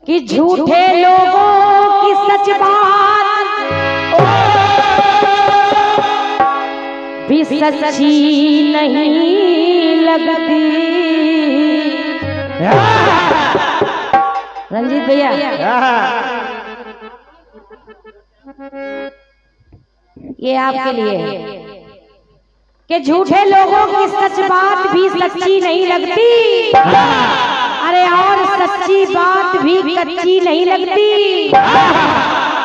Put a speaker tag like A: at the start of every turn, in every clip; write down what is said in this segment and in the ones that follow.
A: कि झूठे लोगों की सच बात भी सच्ची नहीं लगती। रंजीत भैया ये आपके लिए है कि झूठे लोगों की सच बात भी सच्ची नहीं लगती, अरे और सच्ची बात भी कच्ची नहीं लगती।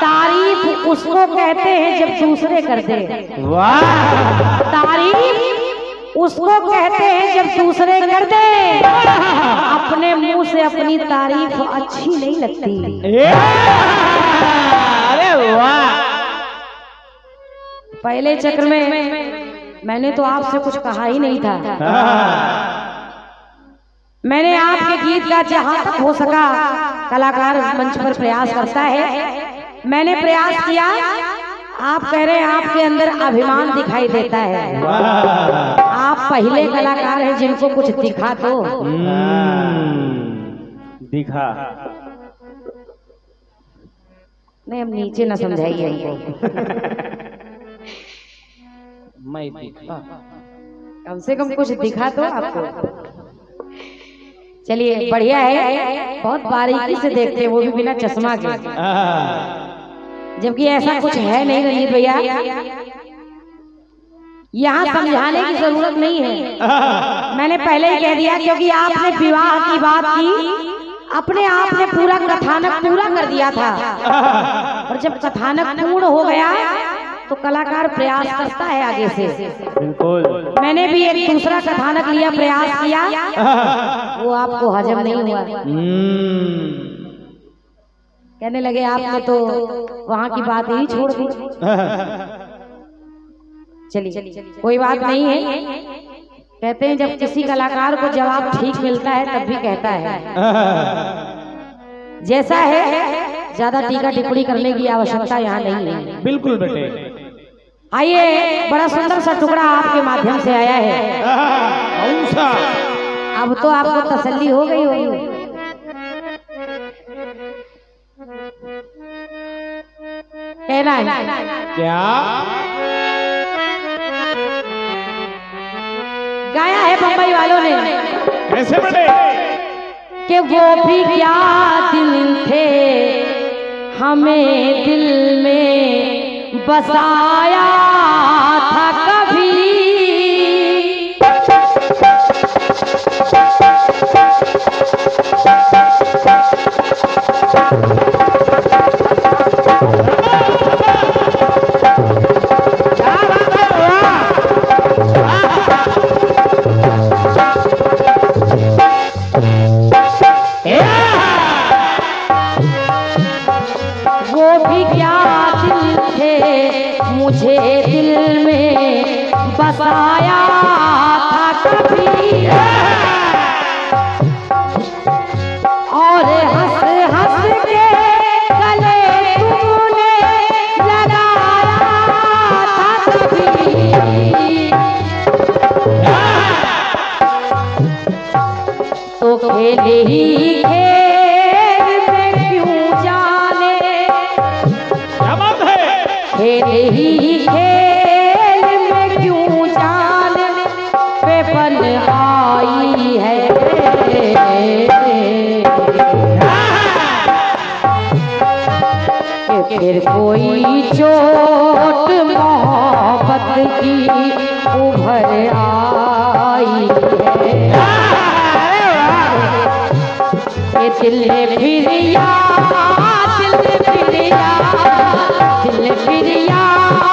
A: तारीफ उसको कहते हैं जब दूसरे करते हैं। वाह! तारीफ उसको कहते हैं जब दूसरे कर दे, अपने मुंह से अपनी तारीफ अच्छी नहीं लगती। अरे वाह! पहले चक्र में मैंने तो आपसे कुछ कहा ही नहीं था। मैंने आपके गीत का जहां तक हो सका, कलाकार मंच पर प्रयास करता है, मैंने प्रयास किया। आप कह रहे हैं आपके अंदर अभिमान दिखाई देता है। आप पहले कलाकार हैं जिनको कुछ दिखा तो
B: दिखा
A: नहीं, हम नीचे ना समझाइए हमको।
B: मैं दिखा,
A: कम से कम कुछ दिखा तो आपको। चलिए बढ़िया है, बहुत बारीकी से देखते हैं, वो भी बिना चश्मा के, जबकि ऐसा कुछ है नहीं रंजीत भैया। यहाँ समझाने की जरूरत नहीं है, मैंने पहले ही कह दिया, क्योंकि आपने विवाह की बात की, अपने आप ने पूरा कथानक पूरा कर दिया था। और जब कथानक पूर्ण हो गया तो कलाकार प्रयास करता है आगे से।
B: बिल्कुल।
A: मैंने भी एक दूसरा कथानक लिया, प्रयास किया, वो आपको हजम नहीं हुआ। कहने लगे आपने तो वहां की बात ही छोड़ दी। चलिए कोई बात नहीं है। कहते हैं जब किसी कलाकार को जवाब ठीक मिलता है तब भी कहता है जैसा है, ज्यादा टीका टिप्पणी करने की आवश्यकता यहाँ नहीं है।
B: बिल्कुल बेटे।
A: आइए, बड़ा सुंदर सा टुकड़ा आपके माध्यम से आया है।
B: कौन सा?
A: अब तो आपको तसल्ली हो गई होगी। कहना है
B: क्या
A: गाया है बम्बई वालों ने?
B: कैसे बेटे?
A: कि वो भी क्या दिल थे, हमें दिल में बसाया था कभी। वो भी क्या दिल थे, मुझे दिल में बसाया था कभी। और हंस हंस के गले तूने लगाया था कभी। तो खेले ही खेल में क्यों जाने, खेल ही खेल में क्यों जाने बेबन आई है। फिर कोई चोट मोहब्बत की उभर आई है। ये दिल ने फिर याद, दिल ने फिर याद, दिल ने फिर याद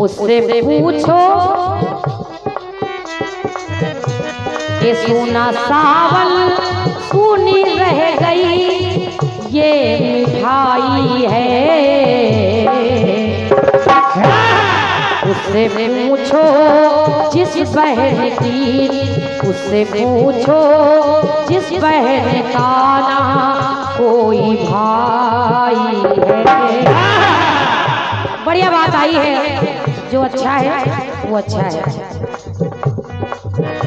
A: उससे पूछो कि सोना सावन सुनी रह गई ये मिठाई है। उससे पूछो जिस बहन की, उससे पूछो जिस बहन का ना कोई भाई है। बढ़िया बात आई है, जो अच्छा है वो अच्छा है।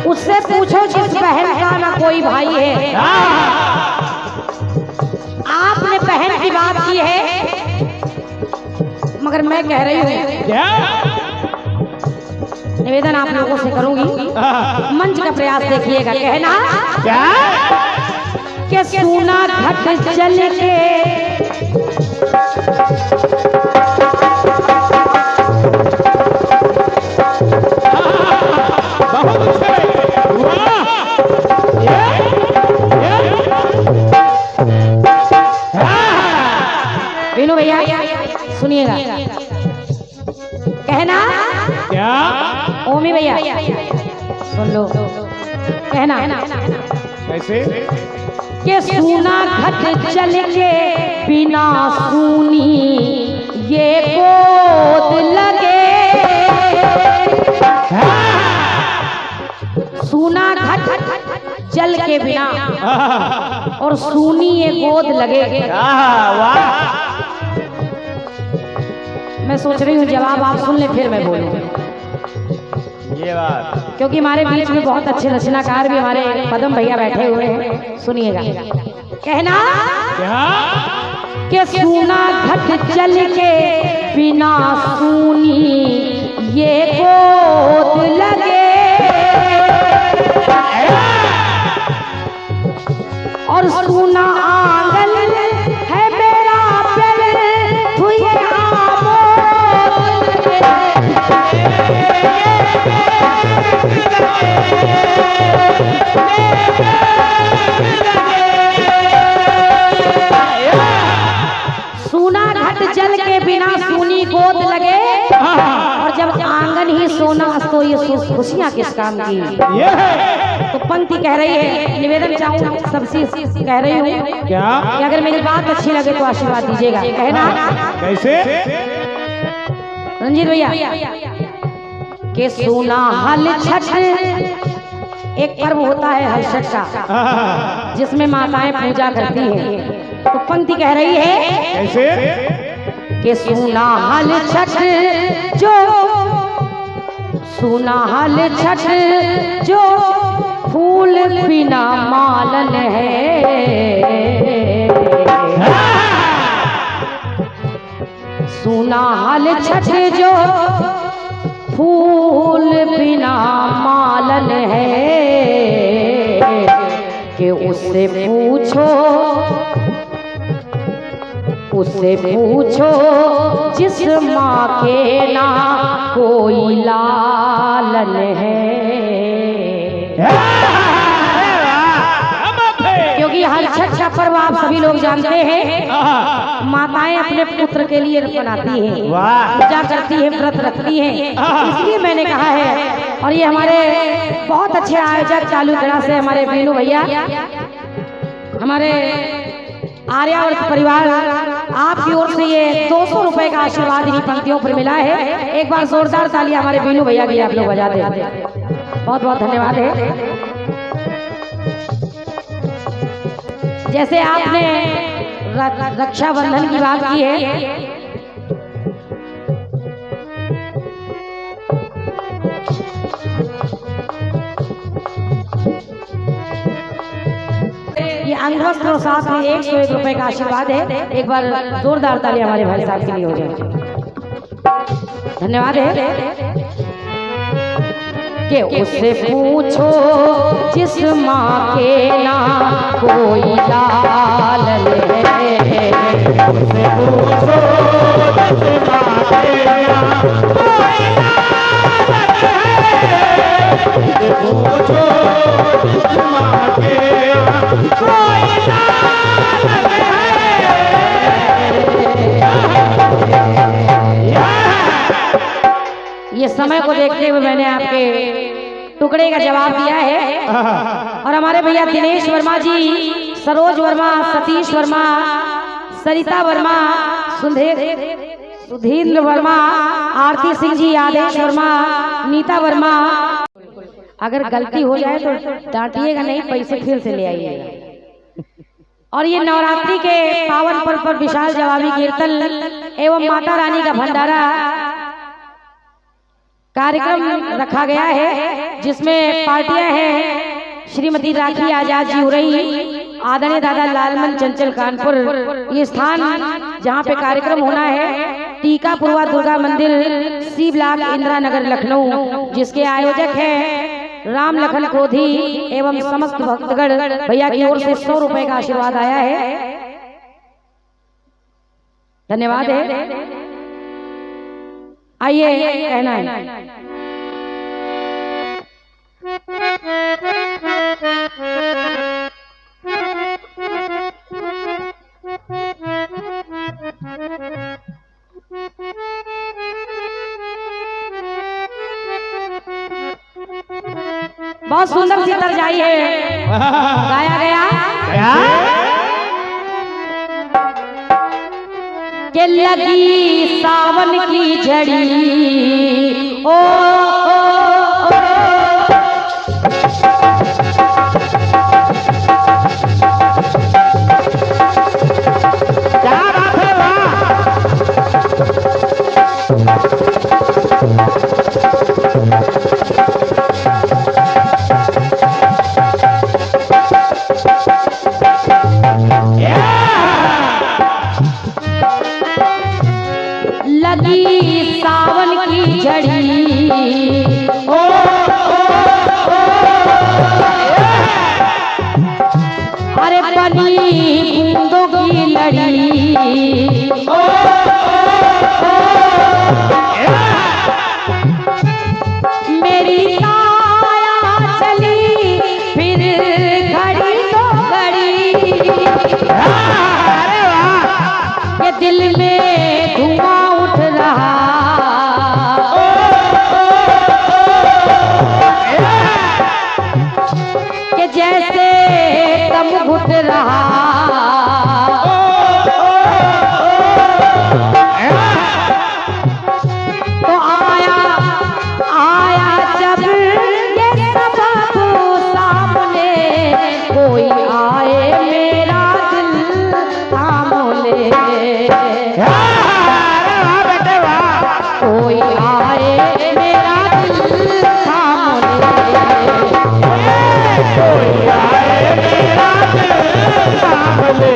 A: उससे पूछो जिस बहन का ना कोई भाई है। आपने बहन की बात की है, मगर मैं कह रही हूँ
B: क्या?
A: निवेदन आप लोगों से करूंगी, मंच का प्रयास देखिएगा। कहना
B: क्या?
A: कि सोना घट जल के
B: बहुत अच्छे। वाह!
A: विनू भैया सुनिएगा। कहना
B: क्या?
A: ओमी भैया सुन लो। कहना
B: कैसे?
A: कि सोना घट जल के बिना सुनी ये गोद लगे। सोना घट जल के बिना और सुनी ये गोद लगे।
B: वाह!
A: मैं सोच रही हूँ जवाब आप सुन ले फिर मैं बोलूँ,
B: ये बात।
A: क्योंकि हमारे बीच में बहुत अच्छे रचनाकार भी हमारे पदम भैया बैठे हुए हैं। सुनिएगा। कहना
B: क्या?
A: कि सोना घट जल के बिना सुनी ये गोद लगे और सोना आंगन है मेरा प्यार तुझे सोना घट जल के बिना सुनी गोद लगे और जब आंगन ही सोना तो ये खुशियां किस काम की।
B: ये है।
A: तो पंक्ति कह रही है, निवेदन चाहूँ सबसे कह रही हूँ
B: क्या?
A: कि अगर मेरी बात अच्छी लगे तो आशीर्वाद दीजिएगा। कहना
B: कैसे?
A: रंजीत भैया के सोना हल छठ एक पर्व होता है हल छठ का, जिसमें माताएं पूजा करती हैं। तो पंक्ति कह रही है
B: कैसे?
A: कि सोना हल छठ जो सोना हल छठ जो फूल बिना मालन है। सोना हल छठ जो फूल बिना मालन है। कि उससे पूछो जिस माँ के ना कोई लालन है। क्योंकि हर छठ का पर्व आप सभी लोग जानते हैं, माताएं अपने पुत्र के लिए बनाती हैं, पूजा करती हैं, व्रत रखती हैं। इसलिए मैंने कहा है, और ये हमारे बहुत अच्छे आयोजक चालूखेड़ा से हमारे बीनू भैया, हमारे आर्यावर्त परिवार, आपकी ओर से ये 200 रुपए का आशीर्वाद इन्हीं पंक्तियों पर मिला है। एक बार जोरदार ताली हमारे बीनू भैया की आप लोग बजा दें। बहुत बहुत धन्यवाद है। जैसे आपने रक्षाबंधन की बात की है, ये अंगवस्त्र और साथ में 101 रुपए का आशीर्वाद है। एक बार जोरदार ताली हमारे भाई साहब के लिए हो जाए। धन्यवाद है। कि उससे पूछो जिस माँ के ना कोई लालन है। उससे पूछो जिस माँ के ना कोई लालन है। पूछो जिस माँ के ना कोई लालन है। समय को देखते हुए मैंने आपके टुकड़े का जवाब दिया है। और हमारे भैया दिनेश वर्मा जी, सरोज वर्मा, सतीश वर्मा, सरिता वर्मा, सुधींद्र वर्मा, आरती सिंह जी, आदेश वर्मा, नीता वर्मा। अगर गलती हो जाए तो डांटिएगा नहीं, पैसे फिर से ले आइएगा। और ये नवरात्रि के पावन पर्व पर विशाल जवाबी कीर्तन एवं माता रानी का भंडारा कार्यक्रम रखा गया है, जिसमें पार्टियां हैं श्रीमती राखी आजाद जी उरई, आदरणीय दादा लालमन चंचल कानपुर। ये स्थान जहां पे कार्यक्रम होना है टीकापुरवा दुर्गा मंदिर, सी ब्लॉक, इंदिरा नगर, लखनऊ, जिसके आयोजक हैं राम लखन क्रोधी एवं समस्त भक्तगण। भैया की ओर से 100 रुपए का आशीर्वाद आया है, धन्यवाद है। आइए कहना है। बहुत सुंदर सी तरजाई है, गाया गया कि लगी सावन की झड़ी ओ, लगी सावन की झड़ी ओ, अरे बनी बूंदों की लड़ी ओ, मेरी काया चली फिर घड़ी तो घड़ी, ये दिल में धुआं उठ रहा कि जैसे दम घुट रहा। तो आया जब ये सबब सामने, कोई आए मेरा दिल थाम ले, कोई आए मेरा दिल थाम ले, कोई आए मेरा दिल थाम ले,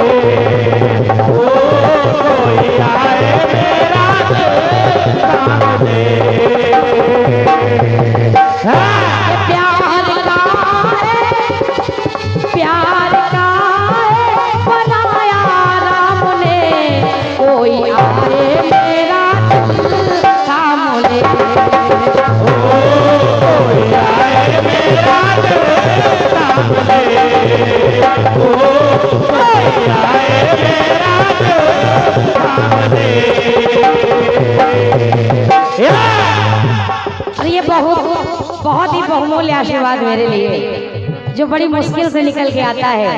A: कोई आए मेरा दिल थाम ले। प्यार का है, प्यार का है बनाया राम ने, कोई आए मेरा दिल थाम ले, कोई आए मेरा दिल थाम ले, कोई आए मेरा दिल थाम ले। और ये बहुत ही बहुमूल्य आशीर्वाद मेरे लिए, जो बड़ी मुश्किल से निकल के आता है।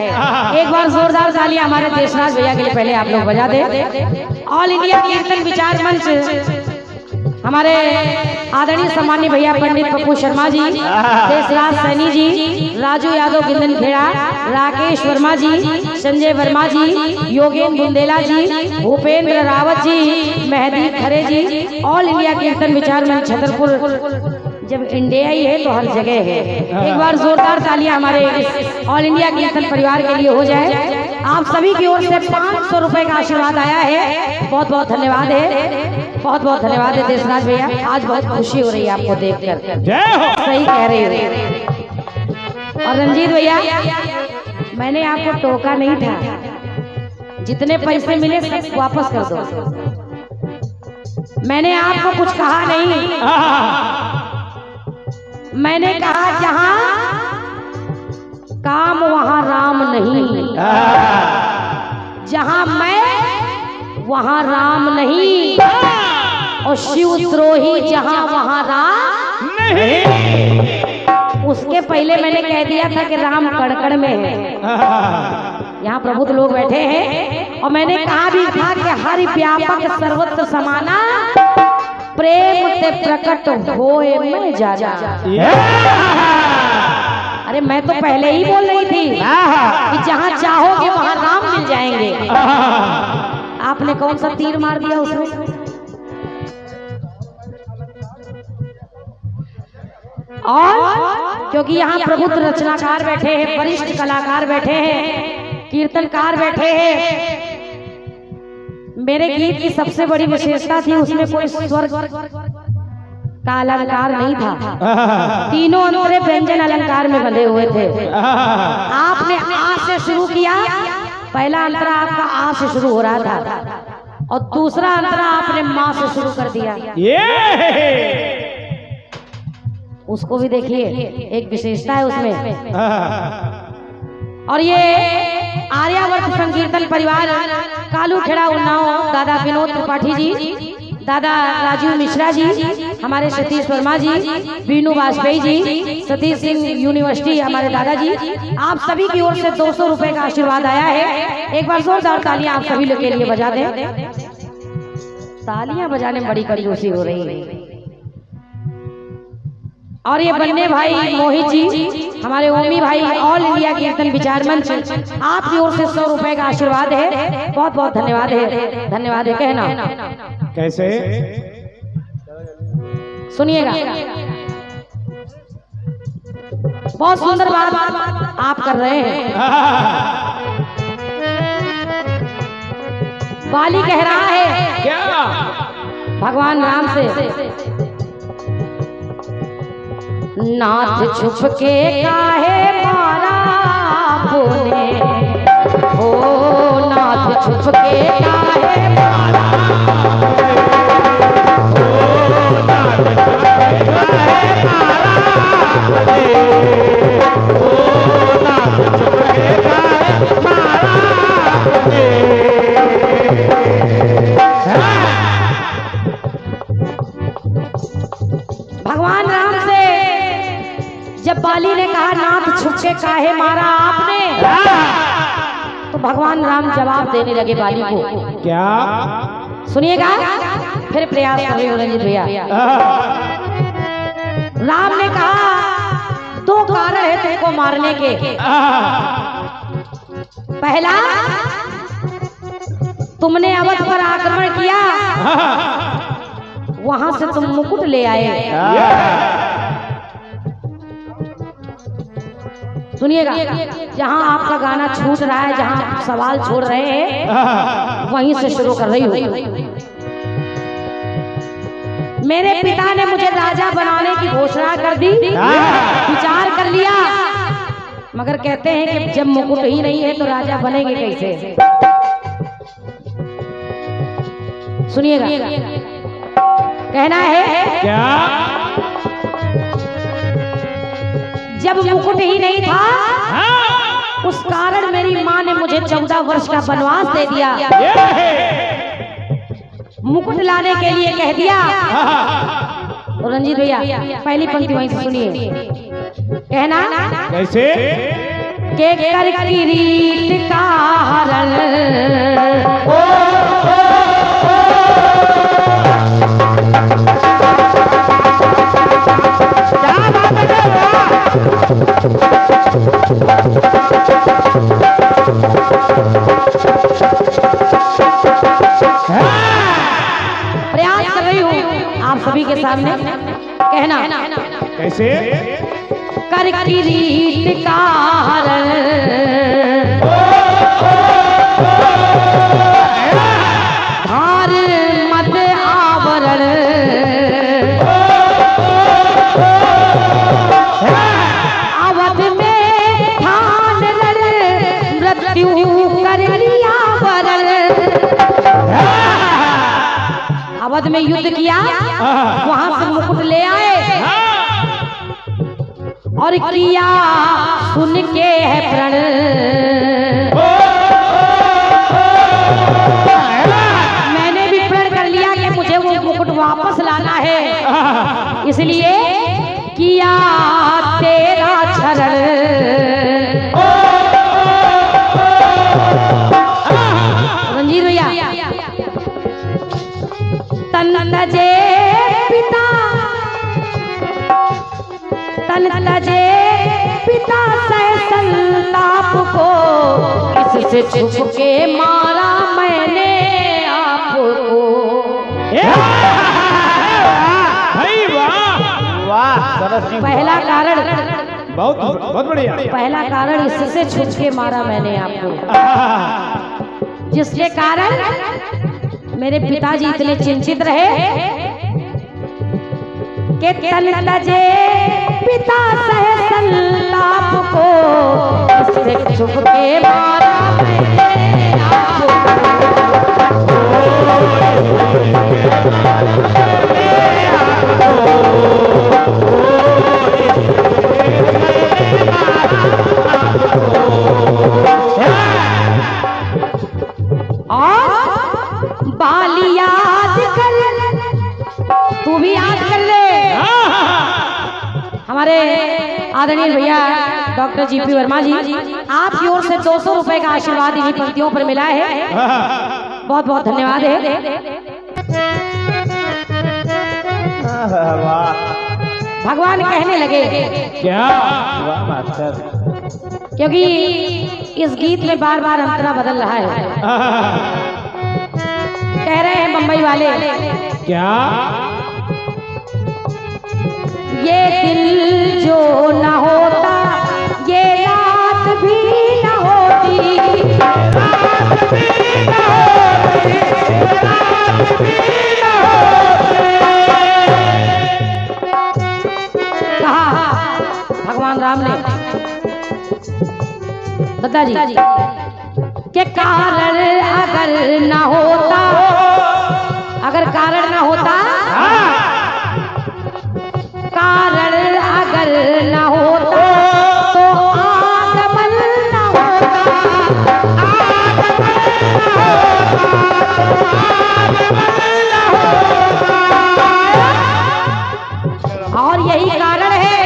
A: एक बार जोरदार तालियां हमारे देशराज भैया के लिए पहले आप लोग बजा दे। ऑल इंडिया कीर्तन विचार मंच हमारे आदरणीय सम्मानीय भैया पंडित पप्पू शर्मा जी, देशराज सैनी जी, राजू यादव गिंदन खेड़ा, राकेश वर्मा जी, संजय वर्मा जी, योगेंद्र बुंदेला जी, भूपेंद्र रावत जी, मेहदी खरे जी। ऑल इंडिया कीर्तन विचार मंच छतरपुर, जब इंडिया ही है तो हर जगह है। एक बार जोरदार तालियां हमारे ऑल इंडिया कीर्तन परिवार के लिए हो जाए। आप सभी की ओर से 500 रुपए का आशीर्वाद आया है, बहुत बहुत धन्यवाद है, बहुत बहुत धन्यवाद है देशराज भैया। आज बहुत खुशी हो रही है आपको देखकर, सही कह रही है। और रंजीत भैया, मैंने आपको टोका नहीं था, जितने पैसे मिले सब वापस कर दो। मैंने आपको कुछ कहा नहीं, मैंने कहा जहां काम वहां राम नहीं, जहां मैं वहां राम नहीं। और शिवद्रोही जहां वहां राम
B: नहीं।
A: उसके पहले मैंने कह दिया था कि राम कड़कड़ में है। यहाँ प्रबुद्ध लोग बैठे हैं और मैंने कहा भी था कि हरि व्यापक सर्वत्र समाना प्रेम ते प्रकट होए में जाना। अरे मैं तो पहले ही बोल रही थी कि जहाँ चाहोगे वहाँ राम मिल जाएंगे। आपने कौन सा तीर मार दिया उसमें? और क्योंकि यहाँ प्रबुद्ध रचनाकार बैठे हैं, वरिष्ठ कलाकार बैठे हैं, कीर्तनकार बैठे हैं। मेरे गीत की सबसे बड़ी विशेषता थी उसमें कोई स्वर का अलंकार नहीं था, तीनों अंतरे व्यंजन अलंकार में बंधे हुए थे। आपने आ से शुरू किया, पहला अंतरा आपका आ से शुरू हो रहा था और दूसरा अंतरा आपने माँ से शुरू कर दिया। उसको भी देखिए, एक विशेषता है उसमें। और ये आर्यावर्त संकीर्तन परिवार कालू खेड़ा उन्नाव, दादा विनोद त्रिपाठी जी, दादा राजीव मिश्रा जी, हमारे सतीश वर्मा जी, बीनू वाजपेयी जी, सतीश सिंह यूनिवर्सिटी हमारे दादाजी, आप सभी की ओर से 200 रुपए का आशीर्वाद आया है। एक बार जोरदार तालियां आप सभी लोग के लिए बजा दें। तालियां बजाने में बड़ी कंजूसी हो रही है। और ये बन्ने भाई मोहित जी, हमारे ओमी भाई, ऑल इंडिया कीर्तन विचार मंच, आपकी ओर से 100 रुपए का आशीर्वाद है। बहुत बहुत धन्यवाद है, धन्यवाद है। कहना
B: कैसे?
A: सुनिएगा, बहुत सुंदर बात आप कर रहे हैं। बाली कह रहा है
B: क्या?
A: भगवान राम से, नाथ छुप के काहे मारा बोले, ओ नाथ छुप के काहे मारा,
B: ओ नाथ छुप के काहे मारा, ओ नाथ छुप के काहे मारा।
A: भगवान राम से जब बाली ने कहा नाथ छुप के काहे मारा आपने, तो भगवान राम जवाब देने लगे बाली को।
B: क्या?
A: सुनिएगा, फिर प्रयास कर रहे हो रंजित भैया। राम ने कहा 2 कारण है तुमको मारने के। पहला, तुमने अवध पर आक्रमण किया, वहां से तुम मुकुट ले आए। सुनिएगा, जहां आपका गाना छूट रहा है, जहां आप सवाल छोड़ रहे हैं, वहीं से शुरू कर रही हूँ। मेरे पिता ने मुझे राजा बनाने की घोषणा कर दी, विचार कर लिया, मगर कहते हैं कि जब मुकुट ही नहीं है तो राजा बनेंगे कैसे। सुनिएगा, कहना है
B: क्या?
A: जब मुकुट ही नहीं था, उस कारण मेरी माँ ने मुझे 14 वर्ष का वनवास दे दिया। मुकुट लाने के लिए कह दिया। तो रंजीत भैया पहली पंक्ति वहीं से सुनिए। कहना
B: कैसे?
A: के कर किरीट का हरण, प्रयास कर रही हूँ आप सभी के सामने। कहना
B: कैसे?
A: कर किरीट का हरण, धार मत आवरण, अवध में ठान मृत्यु कर लिया वरण। अवध में युद्ध किया, वहां से मुकुट ले आए और किया सुन के है प्रण। मैंने भी प्रण कर लिया कि मुझे वो मुकुट वापस इसलिए किया तेरा शरण रंजीत भैया तन तजे पिता सह संताप को इससे छुप के मारा मैंने आपको। पहला कारण
B: बहुत बहुत बढ़िया।
A: पहला कारण इससे छुप के मारा मैंने आपको, जिसके कारण मेरे पिताजी इतने चिंतित रहे कि तन तजे पिता सह संताप को इससे छुप के मारा मैंने आपको। बाली याद कर, तू भी याद कर ले। हमारे आदरणीय भैया डॉक्टर जीपी वर्मा जी, आपकी ओर से 200 रुपए का आशीर्वाद इन्हीं पंक्तियों पर मिला है। बहुत बहुत धन्यवाद है। भगवान कहने लगे
B: क्या?
A: क्योंकि इस गीत में बार बार अंतरा बदल रहा है। कह रहे हैं मुंबई वाले
B: क्या?
A: ये दिल जो न होता ये रात भी न होती, कहा भगवान राम ने दादाजी के कारण अगर न होता, अगर कारण न होता, कारण अगर न होता तो आगमन न होता, और यही कारण है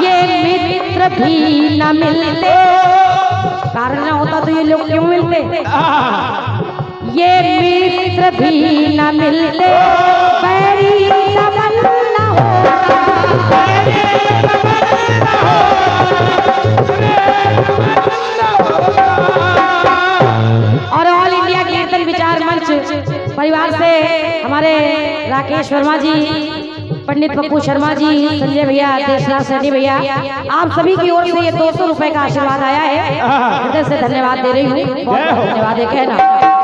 A: ये मित्र भी न मिलते। कारण न होता तो ये लोग क्यों मिलते? ये मित्र भी न मिलते, बैरी दमन न होता। और ऑल इंडिया कीर्तन विचार मंच परिवार से हमारे राकेश वर्मा जी, पंडित पप्पू शर्मा जी, संजय भैया, देशराज सैनी भैया, आप सभी की ओर से ये 200 रुपए का आशीर्वाद आया है। हृदय से धन्यवाद दे रही हूँ। बहुत बहुत धन्यवाद है। कहना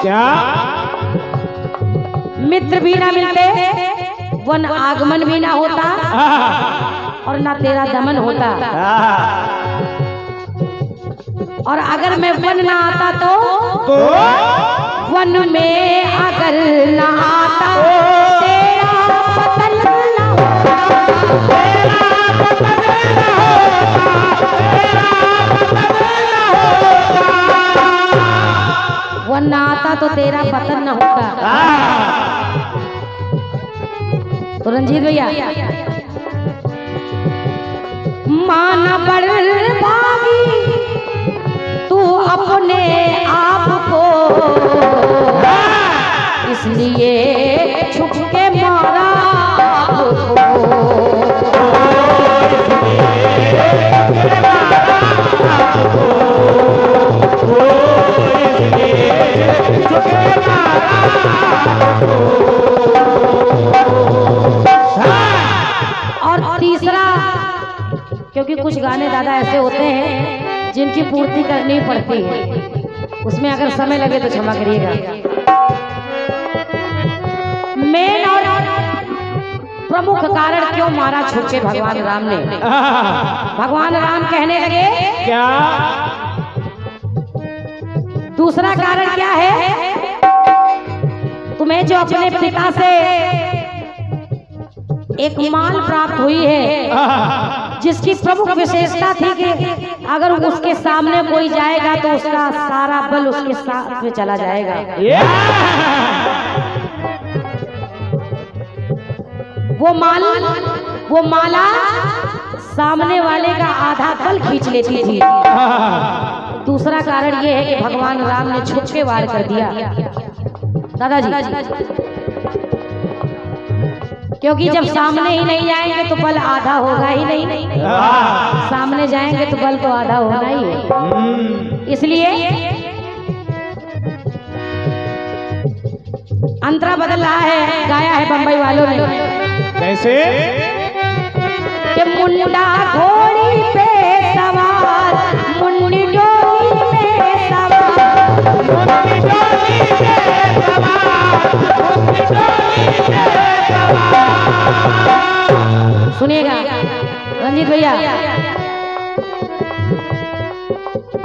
B: क्या?
A: मित्र भी ना मिलते, वन आगमन भी ना होता, और ना तेरा दमन होता। और अगर मैं वन ना आता तो वन में अगर ना आता तेरा पतन ना होता, वन ना आता तो तेरा पतन न होता। तो रंजीत भैया माना बड़भागी तू अपने आप को, इसलिए छुप के मारा आपको। और तीसरा, क्योंकि कुछ गाने दादा ऐसे होते हैं जिनकी पूर्ति करनी पड़ती है, उसमें अगर समय लगे तो क्षमा करिएगा। मेन और प्रमुख कारण क्यों मारा छुप के भगवान राम ने? भगवान राम कहने लगे
B: क्या?
A: दूसरा कारण क्या है? तुम्हें जो अपने पिता से एक माल प्राप्त हुई है, जिसकी प्रमुख विशेषता थी कि अगर उसके सामने कोई जाएगा तो उसका सारा बल उसके साथ में चला जाएगा। वो माला सामने वाले का आधा बल खींच लेती थी। दूसरा कारण ये है कि भगवान राम ने छुप के वार कर दिया दादाजी, क्योंकि जब सामने ही नहीं जाएंगे तो बल आधा होगा ही नहीं, सामने जाएंगे तो बल तो आधा होना ही है। इसलिए अंतरा बदल रहा है, गाया है बंबई वालों ने।
B: कैसे?
A: कि मुंडा घोड़ी पे सवार, मुंडी डोली पे सवार, मुंडी डोली पे सवार, मुंडी डोली पे सवार। सुनिएगा रंजीत भैया,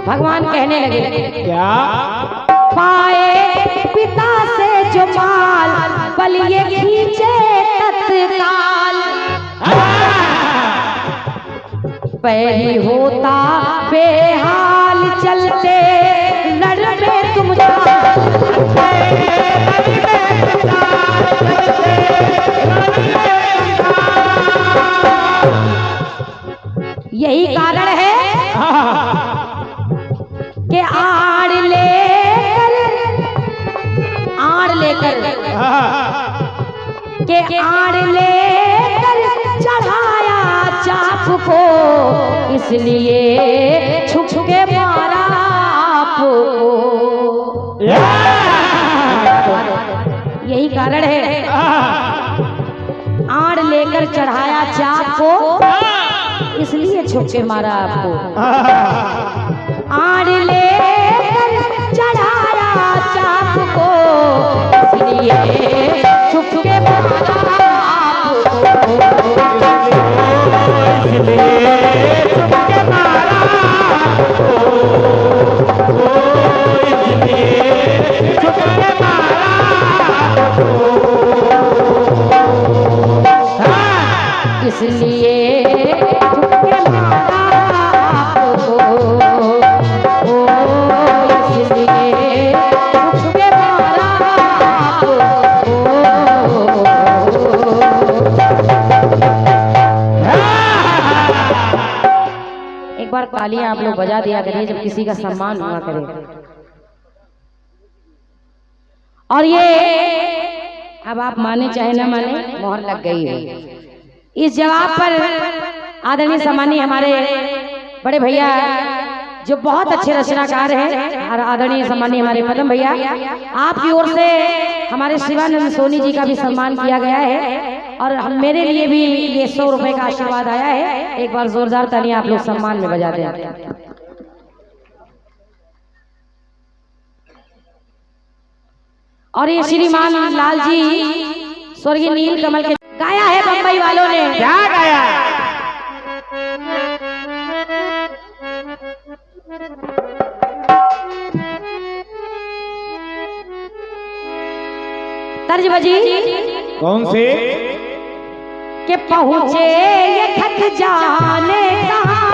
A: भगवान कहने लगे
B: क्या?
A: पाए पिता से जो माल, बल ये खींचे तत्काल, पैरी होता बेहाल चलते लड़ में तुम यही कारण है कि आड़ लेकर चढ़ाया चाप को, इसलिए छुप के मारा आपको। यही कारण है, आड़ लेकर चढ़ाया चाप को, इसलिए छुप के मारा आपको। आड़ लेकर चढ़ाया चाप को, इसलिए छुप के मारा आपको, इसलिए छुप के मारा आपको, इसलिए छुप के मारा आपको, इसलिए छुप के मारा आपको, इसलिए छुप के मारा आपको। एक बार तालियां आप लोग बजा दिया करिए जब किसी का सम्मान हुआ करे। और ये अब आप माने चाहे ना माने, मोहर लग गई है। इस जवाब पर आदरणीय सम्मानीय हमारे बड़े भैया जो बहुत अच्छे रचनाकार हैं, और आदरणीय सम्मानीय हमारे पदम भैया, आपकी ओर से हमारे शिवानंद सोनी जी का भी सम्मान किया गया है, और मेरे लिए भी ये 100 रुपए का आशीर्वाद आया है। एक बार जोरदार तालियां आप लोग सम्मान में बजा दें। और ये श्रीमान लाल जी स्वर्गीय नील कमल के गाया है बंबई वालों ने।
B: क्या गाया?
A: तर्ज बजी
B: कौन से?
A: के पहुंचे ये थक जाने कहाँ,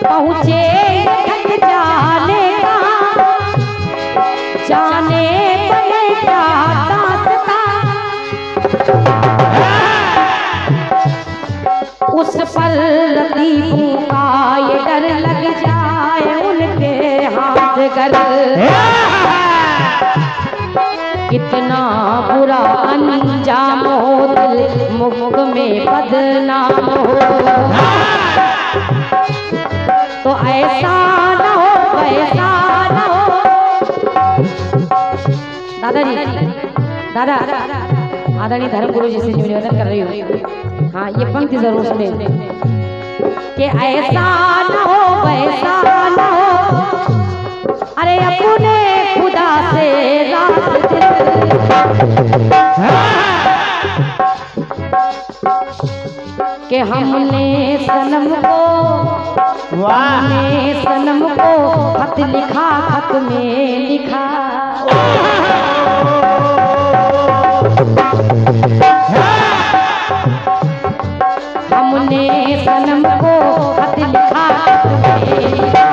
A: पहुंचे थक जाने कहाँ, जाने पड़े क्या दास्ता, उस पर रतीबों का ये डर लग जाए उनके हाथ कर, कितना बुरा अंजाम हो दिल मुख में बदनाम हो, तो ऐसा न हो वैसा न हो। दादाजी, दादा आदरणीय धर्म गुरु जी से निवेदन कर रही हूँ, हाँ ये पंक्ति जरूर सुने, कि ऐसा न हो वैसा न हो, अरे अपने खुदा से रात दिन, के हमने सनम को,
B: वाह
A: हमने सनम को खत लिखा, खत में लिखा। हमने सनम को खत लिखा, खत में लिखा।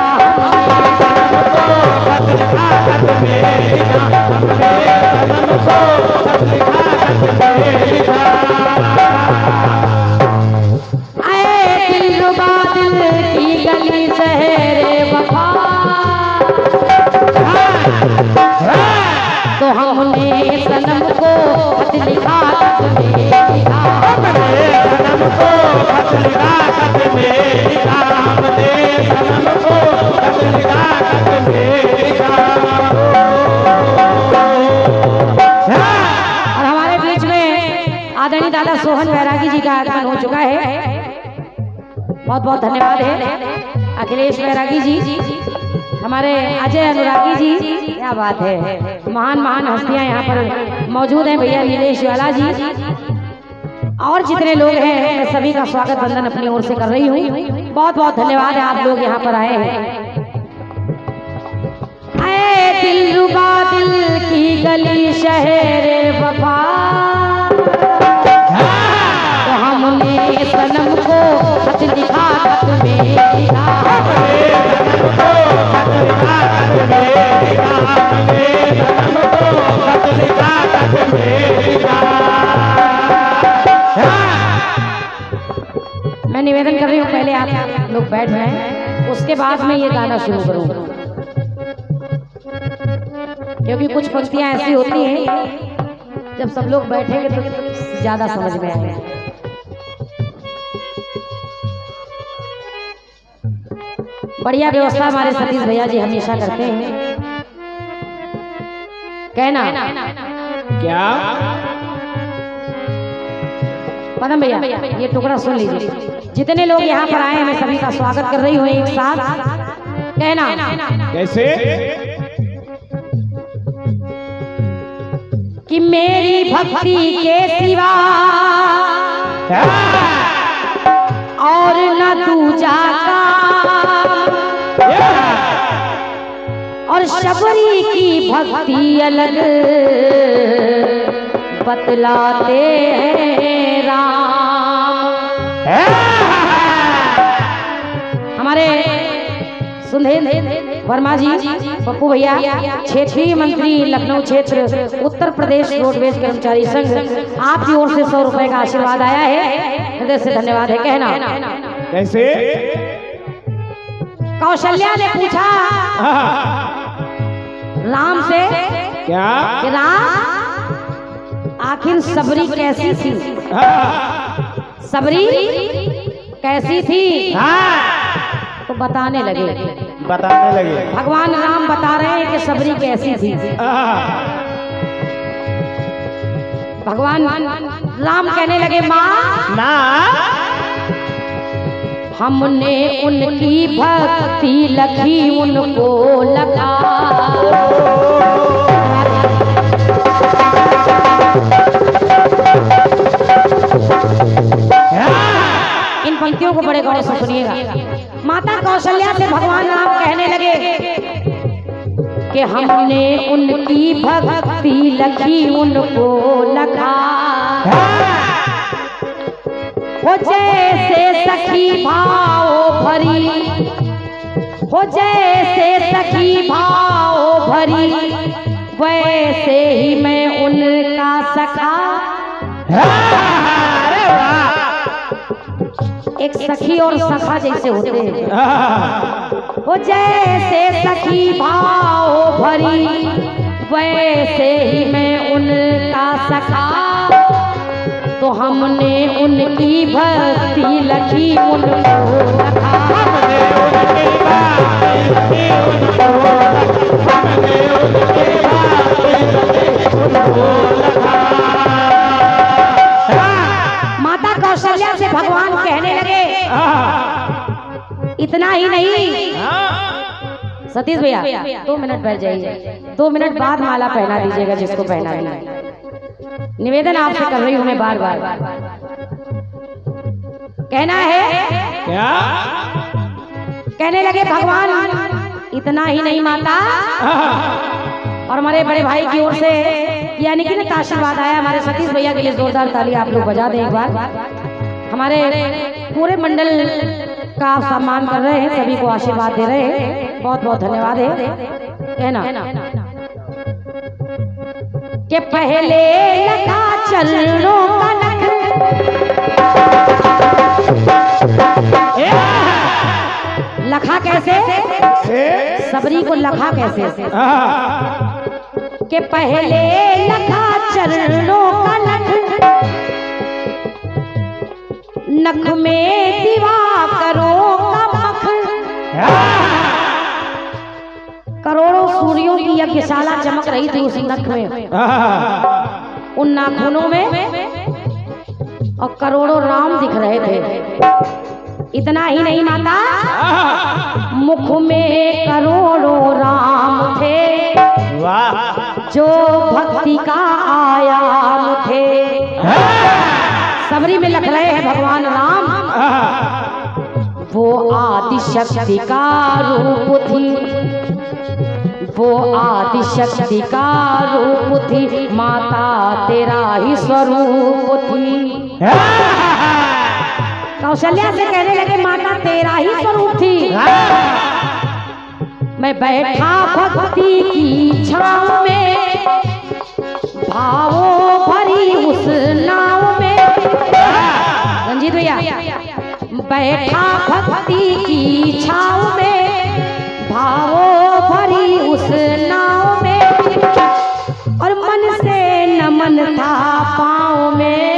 A: आए दिलरुबा दिल की गली शहरे वफा, तो हमने सनम को खत लिखा, खत में लिखा।
B: सनम को खत लिखा, खत में लिखा। हमने सनम को खत लिखा, खत में लिखा।
A: और हमारे बीच में आदरणीय दादा सोहन बैरागी जी का आगमन हो चुका है। बहुत बहुत धन्यवाद है अखिलेश बैरागी जी, हमारे अजय अनुरागी जी। क्या बात है, महान महान हस्तियां यहाँ पर मौजूद हैं। भैया नीलेश ज्वाला जी और जितने लोग हैं, मैं सभी का स्वागत बंदन अपनी ओर से कर रही हूँ। बहुत बहुत धन्यवाद है, आप लोग यहाँ पर आए हैं। आए दिलरुबा दिल की गली शहरे वफा, तो हमने सनम को खत लिखा, खत में लिखा। मैं निवेदन कर रही हूँ, पहले आप लोग बैठ जाएं, उसके बाद में ये गाना शुरू करूँगा, क्योंकि कुछ पंक्तियां ऐसी होती हैं जब सब लोग बैठेंगे तो ज्यादा समझ में आएगा। बढ़िया व्यवस्था हमारे सतीश भैया जी हमेशा करते हैं। कहना
B: क्या
A: पदम भैया, ये टुकड़ा सुन लीजिए। जितने लोग यहाँ पर आए हैं, मैं सभी का स्वागत कर रही हूँ एक साथ। कहना
B: कैसे
A: कि मेरी भक्ति के सिवा और न दूजा और शबरी की भक्ति अलग बतलाते हैं राम। हमारे सुधीर वर्मा जी, पप्पू भैया, क्षेत्रीय मंत्री लखनऊ क्षेत्र उत्तर प्रदेश रोडवेज कर्मचारी संघ, आपकी ओर से 100 रुपए का आशीर्वाद आया है, हृदय से धन्यवाद है। कहना
B: कैसे
A: कौशल्या ने पूछा राम से
B: क्या
A: कि राम आखिर सबरी कैसी थी, सबरी कैसी थी, तो बताने लगे भगवान राम बता रहे हैं कि सबरी कैसी थी। भगवान राम कहने लगे माँ हमने उनकी भक्ति लखी उनको लगा। इन पंक्तियों को बड़े गौर से सुनिएगा। माता कौशल्या से भगवान राम कहने लगे कि हमने उनकी भक्ति लखी उनको लगा। हो जैसे सखी भाव भरी, हो जैसे सखी भाव भरी, वैसे ही मैं उनका सखा। एक सखी और सखा जैसे होते हैं। वो जैसे सखी भाव भरी, वैसे ही मैं उनका सखा। तो हमने उनकी भक्ति लखी उनको लखा। माता कौशल्या से भगवान कहने लगे इतना ही नहीं, सतीश भैया 2 मिनट बैठ जाइए, 2 मिनट बाद माला पहना दीजिएगा जिसको पहना है। निवेदन आपसे कर रही हूं मैं बार बार। कहना है
B: क्या?
A: कहने लगे भगवान इतना ही नहीं माता, और हमारे बड़े भाई की ओर से यानी कि ना आशीर्वाद आया हमारे सतीश भैया के लिए। जोरदार ताली आप लोग बजा दें एक बार। हमारे पूरे मंडल का आप सम्मान कर रहे हैं, सभी को आशीर्वाद दे रहे हैं, बहुत बहुत धन्यवाद है ना। कि पहले लगा चरणों का नख, लखा कैसे? सबरी को लखा कैसे? कि पहले लखा चरणों का नख, नख में दिवाकरों का मख। करोड़ों सूर्यों की यज्ञशाला चमक रही थी उस नख में, उन नाखूनों में, और करोड़ों राम दिख रहे थे। इतना ही नहीं माता, मुख में करोड़ों राम थे, जो भक्ति का आयाम थे। सबरी में लख रहे हैं भगवान राम, वो आदि शक्ति का रूप थी, वो आदि शक्ति का रूप थी, माता तेरा ही स्वरूप थी। कौशल्या से कहने लगे माता तेरा ही स्वरूप थी। मैं बैठा भक्ति की छाँव में, भावों भरी उस नाव में। रंजीत भैया, बैठा भक्ति की छाँव में, भावों भरी उस नाव में, और मन से नमन था पाँव में,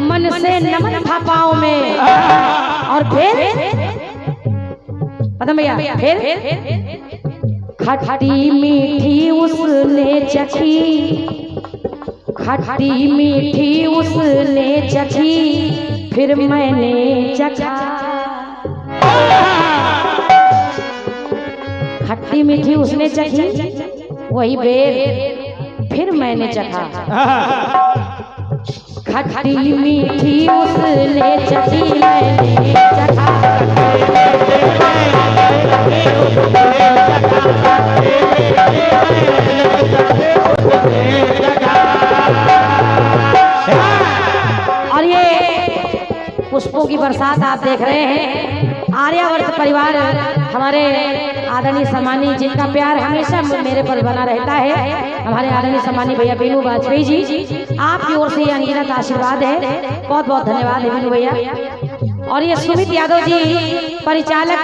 A: मन से नमन था पाँव में। और फिर पता भैया, फिर खट्टी मीठी उसने चखी, खट्टी मीठी उसने चखी, फिर मैंने चखा। खट्टी मीठी उसने चखी, वही बेर, फिर मैंने चखा। खट्टी मीठी उसने चखी, मैंने चखा। और ये पुष्पों की बरसात आप देख रहे हैं। आर्यावर्त परिवार हमारे आदरणीय सम्मानी, जिनका प्यार हमेशा मेरे पर बना रहता है, हमारे आदरणीय सम्मानी भैया बीनू वाजपेयी जी, आपकी ओर से अनगिनत आशीर्वाद है। बहुत बहुत धन्यवाद है बीनू भैया। और ये सुमित यादव जी परिचालक,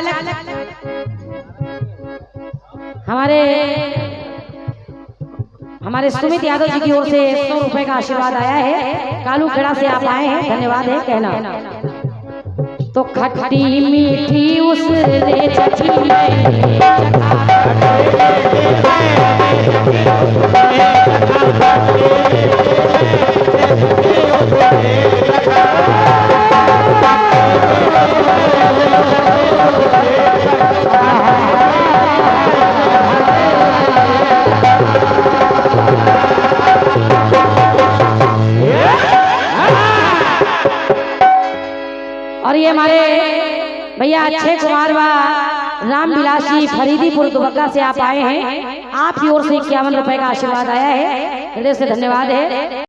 A: हमारे सुमित यादव जी की ओर से 100 रुपए का आशीर्वाद आया है। कालू खेड़ा से आप आए हैं, धन्यवाद है कहना। तो खट्टी मीठी उसने चखी, मैंने और ये हमारे भैया अक्षय कुमार व रामविलासी फरीदीपुर दुबग्गा से आप आए हैं, आपकी ओर से 51 रुपए का आशीर्वाद आया है, हृदय से धन्यवाद है।